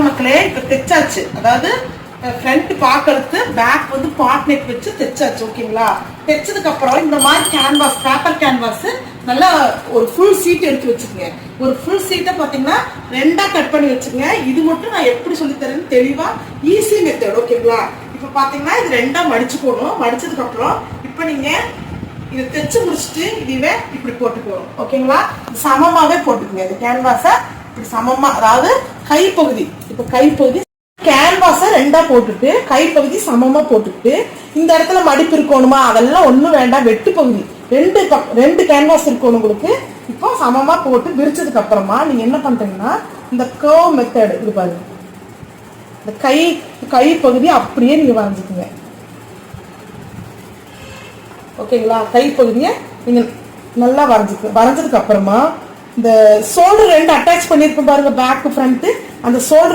மக்களே இப்ப தைச்சாச்சு. அதாவது ஃப்ரண்ட் பாக்களுக்கு பேக் வந்து பாட் நெக் வச்சு தைச்சாச்சு. ஓகேங்களா? தைச்சதுக்கு அப்புறம் இந்த மாதிரி கேன்வாஸ், பேப்பர் கேன்வாஸ் நல்லா ஒரு ஃபுல் சீட் எடுத்து வச்சுக்கோங்க. ஒரு ஃபுல் சீட்டை பார்த்தீங்கன்னா 2ஆ கட் பண்ணி வச்சுக்கோங்க. இது மட்டும் நான் எப்படி சொல்லி தரேன்னு தெளிவா ஈஸி மெத்தட். ஓகேங்களா? இப்போ பார்த்தீங்கன்னா இது 2ஆ மடிச்சுக்கணும். மடிச்சதுக்கு அப்புறம் இப்போ நீங்க இதை தைச்சு முடிச்சுட்டு இதுவே இப்படி போட்டுக்கணும். ஓகேங்களா? சமமாவே போட்டுக்கோங்க. இந்த கேன்வாஸை இப்படி சமமா, அதாவது கைப்பகுதி, இப்போ கைப்பகுதி கேன்வாஸை 2ஆ போட்டுட்டு கைப்பகுதி சமமா போட்டுட்டு இந்த இடத்துல மடிப்பு இருக்கணுமா அதெல்லாம் ஒன்றும் வேண்டாம். வெட்டு பகுதி 2 கேன்வாஸ் இருக்கணும் உங்களுக்கு. இப்போ சமமா போட்டு விரிச்சதுக்கு அப்புறமா நீங்க என்ன பண்றீங்கன்னா இந்த கர்வ் மெத்தட் இது பாருங்க. இந்த கை பகுதி அப்படியே நீங்க வரைஞ்சுக்குங்க. ஓகேங்களா? கைப்பகுதியை நீங்க நல்லா வரைஞ்சதுக்கு அப்புறமா இந்த ஷோல்டர் 2 அட்டாச் பண்ணிருப்போம் பாருங்க, பேக் ஃப்ரண்ட். அந்த ஷோல்டர்